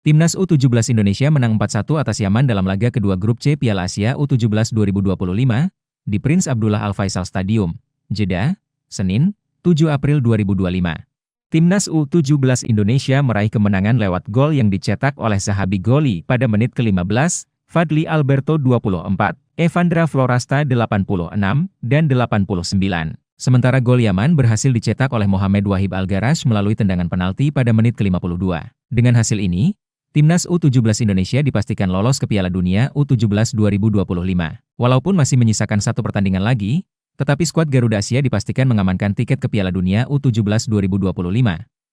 Timnas U17 Indonesia menang 4-1 atas Yaman dalam laga kedua grup C Piala Asia U17 2025 di Prince Abdullah Al Faisal Stadium, Jeddah, Senin, 7 April 2025. Timnas U17 Indonesia meraih kemenangan lewat gol yang dicetak oleh Zahabi Goli pada menit ke-15, Fadli Alberto 24, Evandra Florasta 86, dan 89. Sementara gol Yaman berhasil dicetak oleh Mohamed Wahib Al-Garash melalui tendangan penalti pada menit ke-52. Dengan hasil ini, Timnas U17 Indonesia dipastikan lolos ke Piala Dunia U17 2025. Walaupun masih menyisakan satu pertandingan lagi, tetapi skuad Garuda Asia dipastikan mengamankan tiket ke Piala Dunia U17 2025,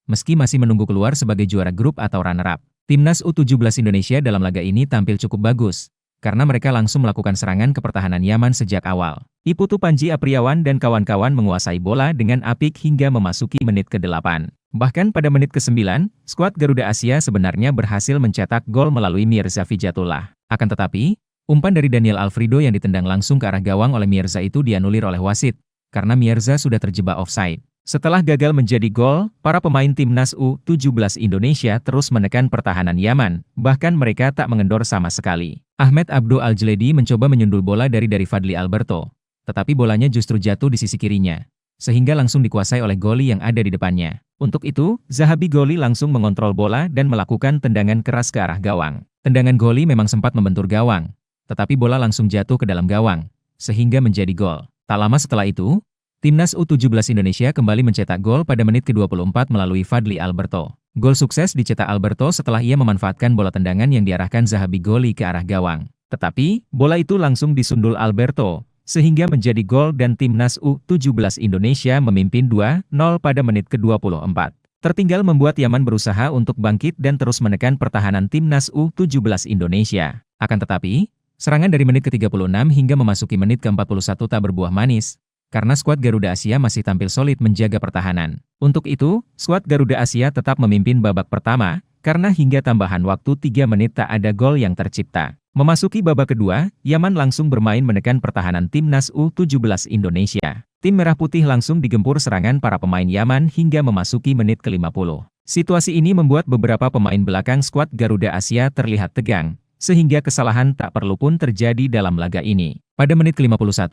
meski masih menunggu keluar sebagai juara grup atau runner-up. Timnas U17 Indonesia dalam laga ini tampil cukup bagus, karena mereka langsung melakukan serangan ke pertahanan Yaman sejak awal. Iputu Panji Apriawan dan kawan-kawan menguasai bola dengan apik hingga memasuki menit ke-8. Bahkan pada menit ke-9, skuad Garuda Asia sebenarnya berhasil mencetak gol melalui Mirza Fijatullah. Akan tetapi, umpan dari Daniel Alfredo yang ditendang langsung ke arah gawang oleh Mirza itu dianulir oleh wasit, karena Mirza sudah terjebak offside. Setelah gagal menjadi gol, para pemain Timnas U17 Indonesia terus menekan pertahanan Yaman, bahkan mereka tak mengendor sama sekali. Ahmed Abdo Al-Jeledi mencoba menyundul bola dari Fadli Alberto, tetapi bolanya justru jatuh di sisi kirinya, sehingga langsung dikuasai oleh Goli yang ada di depannya. Untuk itu, Zahabi Goli langsung mengontrol bola dan melakukan tendangan keras ke arah gawang. Tendangan Goli memang sempat membentur gawang, tetapi bola langsung jatuh ke dalam gawang, sehingga menjadi gol. Tak lama setelah itu, Timnas U17 Indonesia kembali mencetak gol pada menit ke-24 melalui Fadli Alberto. Gol sukses dicetak Alberto setelah ia memanfaatkan bola tendangan yang diarahkan Zahabi Goli ke arah gawang. Tetapi, bola itu langsung disundul Alberto, sehingga menjadi gol dan Timnas U17 Indonesia memimpin 2-0 pada menit ke-24. Tertinggal membuat Yaman berusaha untuk bangkit dan terus menekan pertahanan Timnas U17 Indonesia. Akan tetapi, serangan dari menit ke-36 hingga memasuki menit ke-41 tak berbuah manis, karena skuad Garuda Asia masih tampil solid menjaga pertahanan. Untuk itu, skuad Garuda Asia tetap memimpin babak pertama, karena hingga tambahan waktu 3 menit tak ada gol yang tercipta. Memasuki babak kedua, Yaman langsung bermain menekan pertahanan Timnas U17 Indonesia. Tim Merah Putih langsung digempur serangan para pemain Yaman hingga memasuki menit ke-50. Situasi ini membuat beberapa pemain belakang skuad Garuda Asia terlihat tegang, sehingga kesalahan tak perlu pun terjadi dalam laga ini. Pada menit ke-51,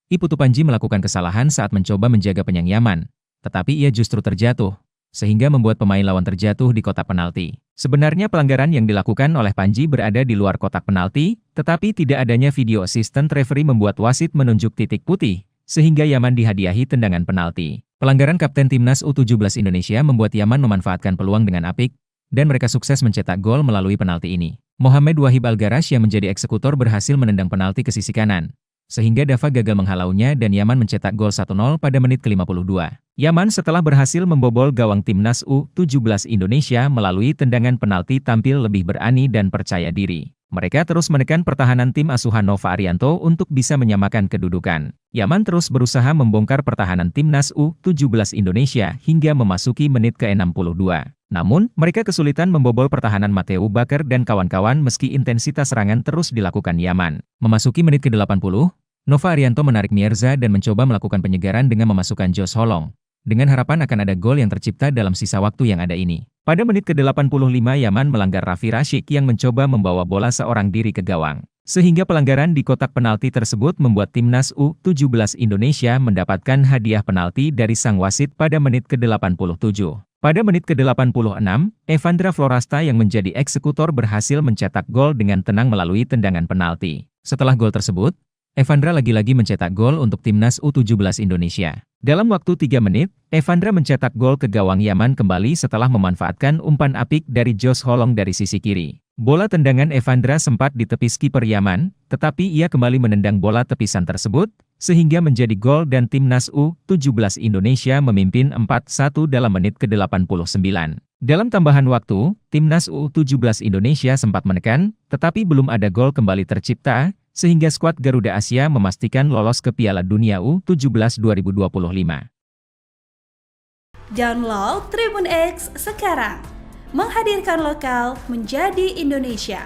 Iputu Panji melakukan kesalahan saat mencoba menjaga penyang Yaman, tetapi ia justru terjatuh, sehingga membuat pemain lawan terjatuh di kotak penalti. Sebenarnya pelanggaran yang dilakukan oleh Panji berada di luar kotak penalti, tetapi tidak adanya video assistant referee membuat wasit menunjuk titik putih, sehingga Yaman dihadiahi tendangan penalti. Pelanggaran Kapten Timnas U17 Indonesia membuat Yaman memanfaatkan peluang dengan apik, dan mereka sukses mencetak gol melalui penalti ini. Mohamed Wahib Al-Garash yang menjadi eksekutor berhasil menendang penalti ke sisi kanan, sehingga Dava gagal menghalaunya dan Yaman mencetak gol 1-0 pada menit ke-52. Yaman setelah berhasil membobol gawang Timnas U17 Indonesia melalui tendangan penalti tampil lebih berani dan percaya diri. Mereka terus menekan pertahanan tim asuhan Nova Arianto untuk bisa menyamakan kedudukan. Yaman terus berusaha membongkar pertahanan Timnas U17 Indonesia hingga memasuki menit ke-62. Namun, mereka kesulitan membobol pertahanan Mateo Bakar dan kawan-kawan meski intensitas serangan terus dilakukan Yaman. Memasuki menit ke-80, Nova Arianto menarik Mirza dan mencoba melakukan penyegaran dengan memasukkan Jos Holong, dengan harapan akan ada gol yang tercipta dalam sisa waktu yang ada ini. Pada menit ke-85 Yaman melanggar Raffi Rashik yang mencoba membawa bola seorang diri ke gawang. Sehingga pelanggaran di kotak penalti tersebut membuat Timnas U17 Indonesia mendapatkan hadiah penalti dari sang wasit pada menit ke-87. Pada menit ke-86, Evandra Florasta yang menjadi eksekutor berhasil mencetak gol dengan tenang melalui tendangan penalti. Setelah gol tersebut, Evandra lagi-lagi mencetak gol untuk Timnas U17 Indonesia. Dalam waktu 3 menit, Evandra mencetak gol ke gawang Yaman kembali setelah memanfaatkan umpan apik dari Jos Holong dari sisi kiri. Bola tendangan Evandra sempat ditepis kiper Yaman, tetapi ia kembali menendang bola tepisan tersebut, sehingga menjadi gol dan Timnas U17 Indonesia memimpin 4-1 dalam menit ke-89. Dalam tambahan waktu, Timnas U17 Indonesia sempat menekan, tetapi belum ada gol kembali tercipta, sehingga skuad Garuda Asia memastikan lolos ke Piala Dunia U17 2025. Download Tribun X sekarang, menghadirkan lokal menjadi Indonesia.